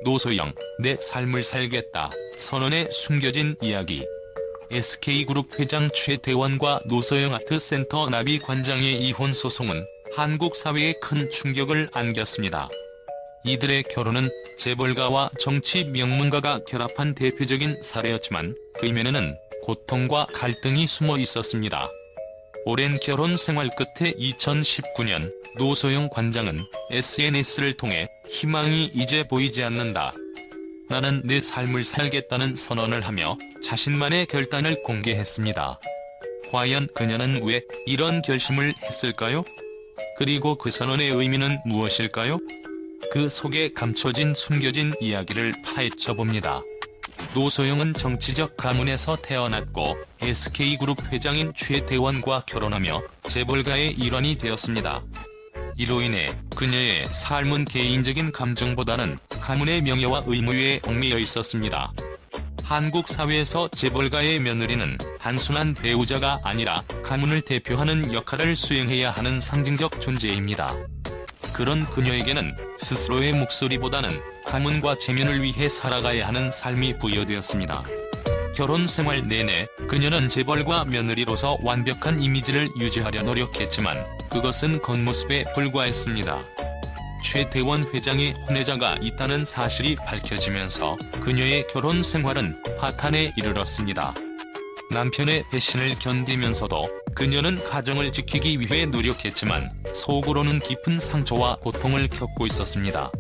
노소영, 내 삶을 살겠다 선언에 숨겨진 이야기. SK그룹 회장 최태원과 노소영 아트센터 나비 관장의 이혼 소송은 한국 사회에 큰 충격을 안겼습니다. 이들의 결혼은 재벌가와 정치 명문가가 결합한 대표적인 사례였지만 그 이면에는 고통과 갈등이 숨어 있었습니다. 오랜 결혼 생활 끝에 2019년 노소영 관장은 SNS를 통해 희망이 이제 보이지 않는다. 나는 내 삶을 살겠다는 선언을 하며 자신만의 결단을 공개했습니다. 과연 그녀는 왜 이런 결심을 했을까요? 그리고 그 선언의 의미는 무엇일까요? 그 속에 감춰진 숨겨진 이야기를 파헤쳐봅니다. 노소영은 정치적 가문에서 태어났고 SK그룹 회장인 최태원과 결혼하며 재벌가의 일환이 되었습니다. 이로 인해 그녀의 삶은 개인적인 감정보다는 가문의 명예와 의무에 얽매여 있었습니다. 한국 사회에서 재벌가의 며느리는 단순한 배우자가 아니라 가문을 대표하는 역할을 수행해야 하는 상징적 존재입니다. 그런 그녀에게는 스스로의 목소리보다는 가문과 체면을 위해 살아가야 하는 삶이 부여되었습니다. 결혼 생활 내내 그녀는 재벌가 며느리로서 완벽한 이미지를 유지하려 노력했지만 그것은 겉모습에 불과했습니다. 최태원 회장의 혼외자가 있다는 사실이 밝혀지면서 그녀의 결혼 생활은 파탄에 이르렀습니다. 남편의 배신을 견디면서도 그녀는 가정을 지키기 위해 노력했지만 속으로는 깊은 상처와 고통을 겪고 있었습니다.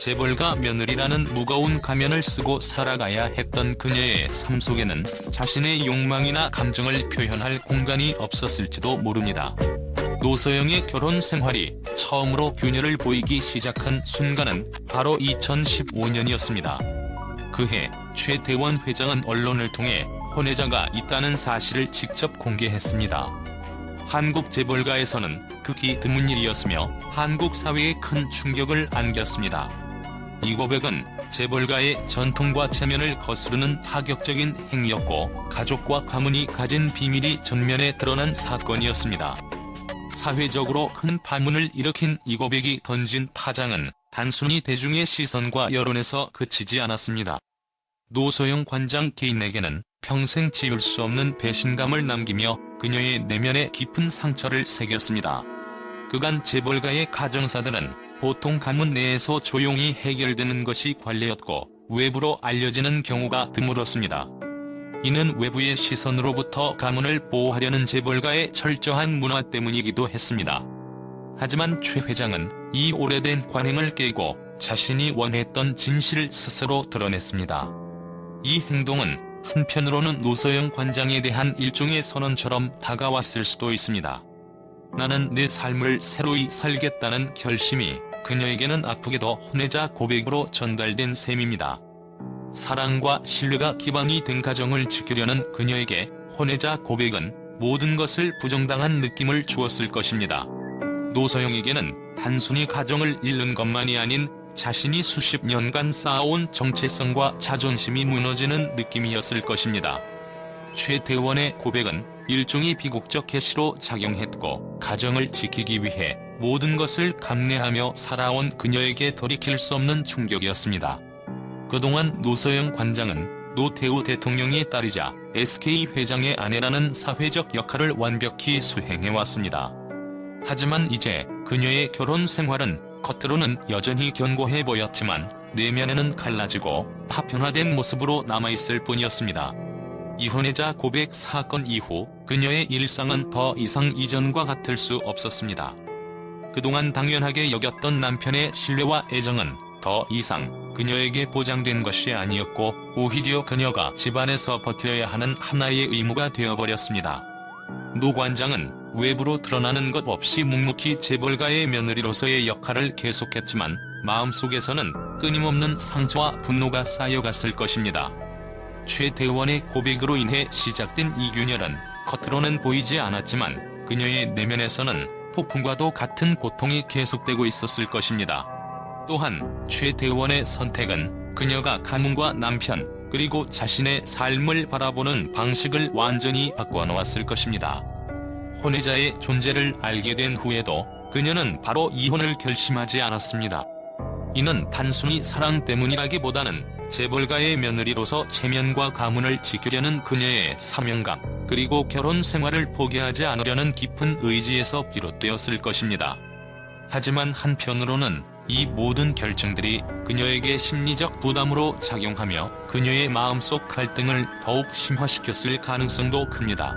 재벌가 며느리라는 무거운 가면을 쓰고 살아가야 했던 그녀의 삶 속에는 자신의 욕망이나 감정을 표현할 공간이 없었을지도 모릅니다. 노소영의 결혼 생활이 처음으로 균열을 보이기 시작한 순간은 바로 2015년이었습니다. 그해 최태원 회장은 언론을 통해 혼외자가 있다는 사실을 직접 공개했습니다. 한국 재벌가에서는 극히 드문 일이었으며 한국 사회에 큰 충격을 안겼습니다. 이 고백은 재벌가의 전통과 체면을 거스르는 파격적인 행위였고 가족과 가문이 가진 비밀이 전면에 드러난 사건이었습니다. 사회적으로 큰 파문을 일으킨 이 고백이 던진 파장은 단순히 대중의 시선과 여론에서 그치지 않았습니다. 노소영 관장 개인에게는 평생 지울 수 없는 배신감을 남기며 그녀의 내면에 깊은 상처를 새겼습니다. 그간 재벌가의 가정사들은 보통 가문 내에서 조용히 해결되는 것이 관례였고 외부로 알려지는 경우가 드물었습니다. 이는 외부의 시선으로부터 가문을 보호하려는 재벌가의 철저한 문화 때문이기도 했습니다. 하지만 최 회장은 이 오래된 관행을 깨고 자신이 원했던 진실을 스스로 드러냈습니다. 이 행동은 한편으로는 노소영 관장에 대한 일종의 선언처럼 다가왔을 수도 있습니다. 나는 내 삶을 새로이 살겠다는 결심이 그녀에게는 아프게도 혼외자 고백으로 전달된 셈입니다. 사랑과 신뢰가 기반이 된 가정을 지키려는 그녀에게 혼외자 고백은 모든 것을 부정당한 느낌을 주었을 것입니다. 노소영에게는 단순히 가정을 잃는 것만이 아닌 자신이 수십 년간 쌓아온 정체성과 자존심이 무너지는 느낌이었을 것입니다. 최태원의 고백은 일종의 비극적 계시로 작용했고 가정을 지키기 위해 모든 것을 감내하며 살아온 그녀에게 돌이킬 수 없는 충격이었습니다. 그동안 노소영 관장은 노태우 대통령의 딸이자 SK 회장의 아내라는 사회적 역할을 완벽히 수행해왔습니다. 하지만 이제 그녀의 결혼 생활은 겉으로는 여전히 견고해 보였지만 내면에는 갈라지고 파편화된 모습으로 남아있을 뿐이었습니다. 이혼외자 고백 사건 이후 그녀의 일상은 더 이상 이전과 같을 수 없었습니다. 그동안 당연하게 여겼던 남편의 신뢰와 애정은 더 이상 그녀에게 보장된 것이 아니었고 오히려 그녀가 집안에서 버텨야 하는 하나의 의무가 되어버렸습니다. 노 관장은 외부로 드러나는 것 없이 묵묵히 재벌가의 며느리로서의 역할을 계속했지만 마음속에서는 끊임없는 상처와 분노가 쌓여갔을 것입니다. 최태원의 고백으로 인해 시작된 이 균열은 겉으로는 보이지 않았지만 그녀의 내면에서는 폭풍과도 같은 고통이 계속되고 있었을 것입니다. 또한 최태원의 선택은 그녀가 가문과 남편 그리고 자신의 삶을 바라보는 방식을 완전히 바꿔놓았을 것입니다. 혼외자의 존재를 알게 된 후에도 그녀는 바로 이혼을 결심하지 않았습니다. 이는 단순히 사랑 때문이라기보다는 재벌가의 며느리로서 체면과 가문을 지키려는 그녀의 사명감, 그리고 결혼 생활을 포기하지 않으려는 깊은 의지에서 비롯되었을 것입니다. 하지만 한편으로는 이 모든 결정들이 그녀에게 심리적 부담으로 작용하며 그녀의 마음속 갈등을 더욱 심화시켰을 가능성도 큽니다.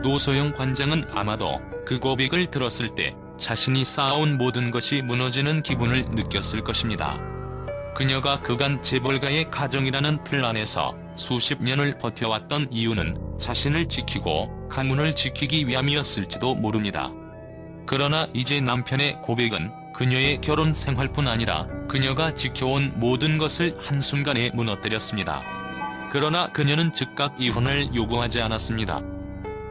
노소영 관장은 아마도 그 고백을 들었을 때 자신이 쌓아온 모든 것이 무너지는 기분을 느꼈을 것입니다. 그녀가 그간 재벌가의 가정이라는 틀 안에서 수십 년을 버텨왔던 이유는 자신을 지키고 가문을 지키기 위함이었을지도 모릅니다. 그러나 이제 남편의 고백은 그녀의 결혼 생활뿐 아니라 그녀가 지켜온 모든 것을 한순간에 무너뜨렸습니다. 그러나 그녀는 즉각 이혼을 요구하지 않았습니다.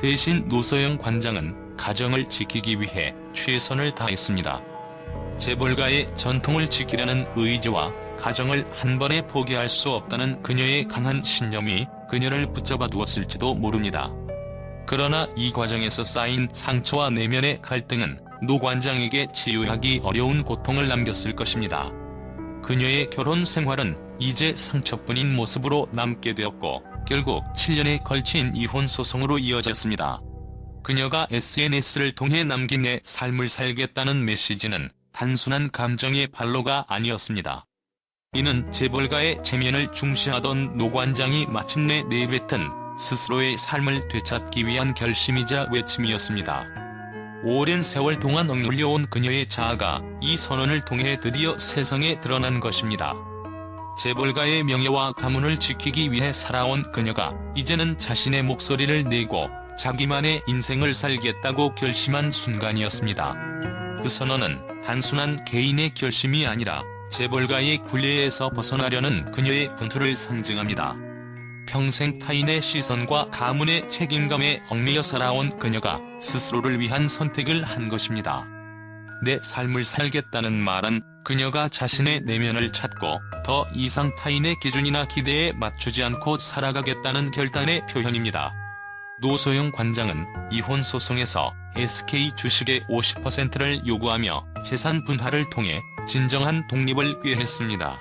대신 노소영 관장은 가정을 지키기 위해 최선을 다했습니다. 재벌가의 전통을 지키려는 의지와 가정을 한 번에 포기할 수 없다는 그녀의 강한 신념이 그녀를 붙잡아 두었을지도 모릅니다. 그러나 이 과정에서 쌓인 상처와 내면의 갈등은 노 관장에게 치유하기 어려운 고통을 남겼을 것입니다. 그녀의 결혼 생활은 이제 상처뿐인 모습으로 남게 되었고 결국 7년에 걸친 이혼 소송으로 이어졌습니다. 그녀가 SNS를 통해 남긴 내 삶을 살겠다는 메시지는 단순한 감정의 발로가 아니었습니다. 이는 재벌가의 체면을 중시하던 노 관장이 마침내 내뱉은 스스로의 삶을 되찾기 위한 결심이자 외침이었습니다. 오랜 세월 동안 억눌려온 그녀의 자아가 이 선언을 통해 드디어 세상에 드러난 것입니다. 재벌가의 명예와 가문을 지키기 위해 살아온 그녀가 이제는 자신의 목소리를 내고 자기만의 인생을 살겠다고 결심한 순간이었습니다. 그 선언은 단순한 개인의 결심이 아니라 재벌가의 굴레에서 벗어나려는 그녀의 분투를 상징합니다. 평생 타인의 시선과 가문의 책임감에 얽매여 살아온 그녀가 스스로를 위한 선택을 한 것입니다. 내 삶을 살겠다는 말은 그녀가 자신의 내면을 찾고 더 이상 타인의 기준이나 기대에 맞추지 않고 살아가겠다는 결단의 표현입니다. 노소영 관장은 이혼 소송에서 SK 주식의 50%를 요구하며 재산 분할을 통해 진정한 독립을 꾀했습니다.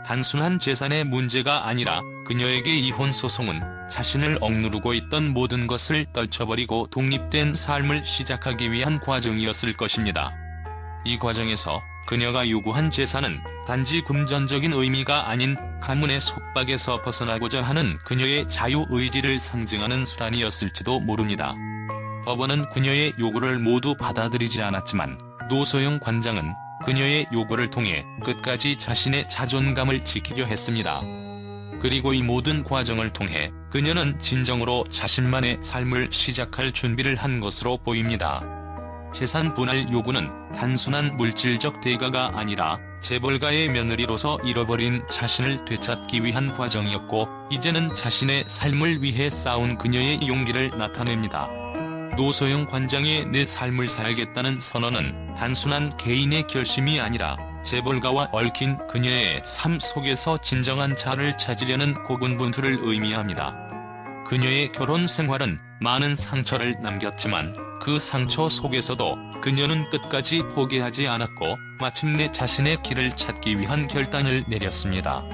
단순한 재산의 문제가 아니라 그녀에게 이혼 소송은 자신을 억누르고 있던 모든 것을 떨쳐버리고 독립된 삶을 시작하기 위한 과정이었을 것입니다. 이 과정에서 그녀가 요구한 재산은 단지 금전적인 의미가 아닌 가문의 속박에서 벗어나고자 하는 그녀의 자유의지를 상징하는 수단이었을지도 모릅니다. 법원은 그녀의 요구를 모두 받아들이지 않았지만 노소영 관장은 그녀의 요구를 통해 끝까지 자신의 자존감을 지키려 했습니다. 그리고 이 모든 과정을 통해 그녀는 진정으로 자신만의 삶을 시작할 준비를 한 것으로 보입니다. 재산 분할 요구는 단순한 물질적 대가가 아니라 재벌가의 며느리로서 잃어버린 자신을 되찾기 위한 과정이었고 이제는 자신의 삶을 위해 싸운 그녀의 용기를 나타냅니다. 노소영 관장의 내 삶을 살겠다는 선언은 단순한 개인의 결심이 아니라 재벌가와 얽힌 그녀의 삶 속에서 진정한 자아를 찾으려는 고군분투를 의미합니다. 그녀의 결혼 생활은 많은 상처를 남겼지만 그 상처 속에서도 그녀는 끝까지 포기하지 않았고 마침내 자신의 길을 찾기 위한 결단을 내렸습니다.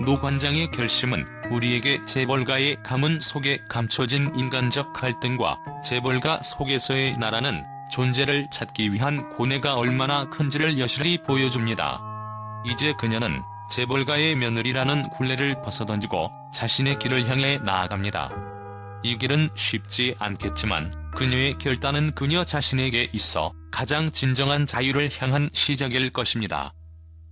노 관장의 결심은 우리에게 재벌가의 가문 속에 감춰진 인간적 갈등과 재벌가 속에서의 나라는 존재를 찾기 위한 고뇌가 얼마나 큰지를 여실히 보여줍니다. 이제 그녀는 재벌가의 며느리라는 굴레를 벗어던지고 자신의 길을 향해 나아갑니다. 이 길은 쉽지 않겠지만 그녀의 결단은 그녀 자신에게 있어 가장 진정한 자유를 향한 시작일 것입니다.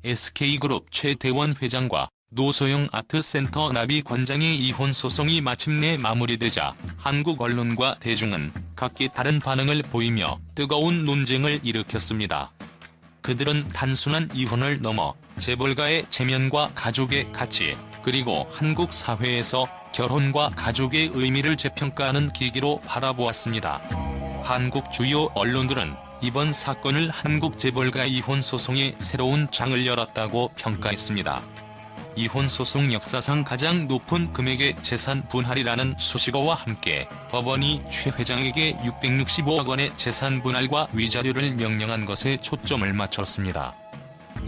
SK그룹 최대원 회장과 노소영 아트센터 나비 관장의 이혼 소송이 마침내 마무리되자 한국 언론과 대중은 각기 다른 반응을 보이며 뜨거운 논쟁을 일으켰습니다. 그들은 단순한 이혼을 넘어 재벌가의 체면과 가족의 가치, 그리고 한국 사회에서 결혼과 가족의 의미를 재평가하는 계기로 바라보았습니다. 한국 주요 언론들은 이번 사건을 한국 재벌가 이혼 소송의 새로운 장을 열었다고 평가했습니다. 이혼 소송 역사상 가장 높은 금액의 재산 분할이라는 수식어와 함께 법원이 최 회장에게 665억 원의 재산 분할과 위자료를 명령한 것에 초점을 맞췄습니다.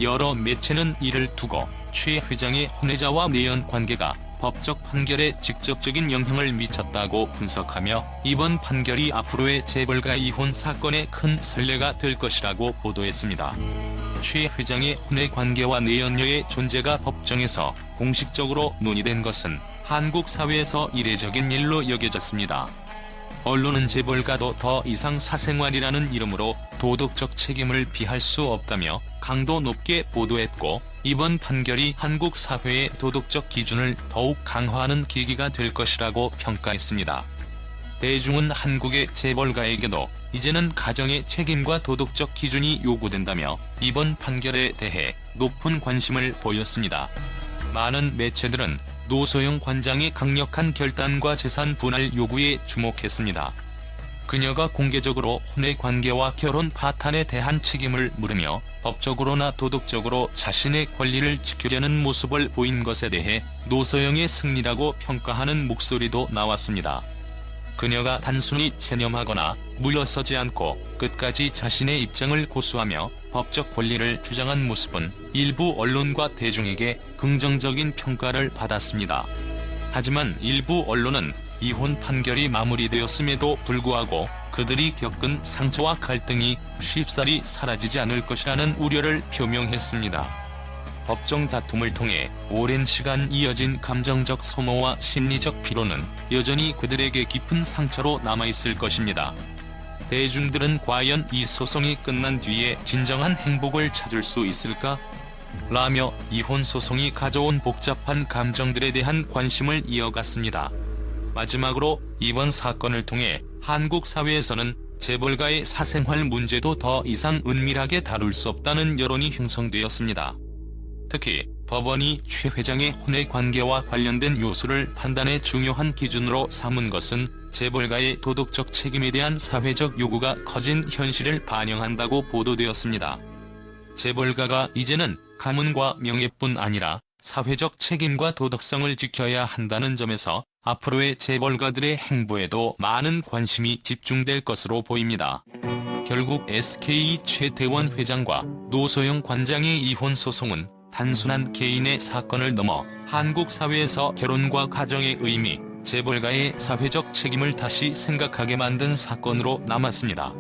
여러 매체는 이를 두고 최 회장의 혼외자와 내연 관계가 법적 판결에 직접적인 영향을 미쳤다고 분석하며 이번 판결이 앞으로의 재벌가 이혼 사건의 큰 선례가 될 것이라고 보도했습니다. 최 회장의 혼외 관계와 내연녀의 존재가 법정에서 공식적으로 논의된 것은 한국 사회에서 이례적인 일로 여겨졌습니다. 언론은 재벌가도 더 이상 사생활이라는 이름으로 도덕적 책임을 피할 수 없다며 강도 높게 보도했고, 이번 판결이 한국 사회의 도덕적 기준을 더욱 강화하는 계기가 될 것이라고 평가했습니다. 대중은 한국의 재벌가에게도 이제는 가정의 책임과 도덕적 기준이 요구된다며 이번 판결에 대해 높은 관심을 보였습니다. 많은 매체들은 노소영 관장의 강력한 결단과 재산 분할 요구에 주목했습니다. 그녀가 공개적으로 혼외 관계와 결혼 파탄에 대한 책임을 물으며 법적으로나 도덕적으로 자신의 권리를 지키려는 모습을 보인 것에 대해 노소영의 승리라고 평가하는 목소리도 나왔습니다. 그녀가 단순히 체념하거나 물러서지 않고 끝까지 자신의 입장을 고수하며 법적 권리를 주장한 모습은 일부 언론과 대중에게 긍정적인 평가를 받았습니다. 하지만 일부 언론은 이혼 판결이 마무리되었음에도 불구하고 그들이 겪은 상처와 갈등이 쉽사리 사라지지 않을 것이라는 우려를 표명했습니다. 법정 다툼을 통해 오랜 시간 이어진 감정적 소모와 심리적 피로는 여전히 그들에게 깊은 상처로 남아있을 것입니다. 대중들은 과연 이 소송이 끝난 뒤에 진정한 행복을 찾을 수 있을까? 라며 이혼 소송이 가져온 복잡한 감정들에 대한 관심을 이어갔습니다. 마지막으로 이번 사건을 통해 한국 사회에서는 재벌가의 사생활 문제도 더 이상 은밀하게 다룰 수 없다는 여론이 형성되었습니다. 특히 법원이 최 회장의 혼외 관계와 관련된 요소를 판단의 중요한 기준으로 삼은 것은 재벌가의 도덕적 책임에 대한 사회적 요구가 커진 현실을 반영한다고 보도되었습니다. 재벌가가 이제는 가문과 명예뿐 아니라 사회적 책임과 도덕성을 지켜야 한다는 점에서 앞으로의 재벌가들의 행보에도 많은 관심이 집중될 것으로 보입니다. 결국 SK 최태원 회장과 노소영 관장의 이혼 소송은 단순한 개인의 사건을 넘어 한국 사회에서 결혼과 가정의 의미, 재벌가의 사회적 책임을 다시 생각하게 만든 사건으로 남았습니다.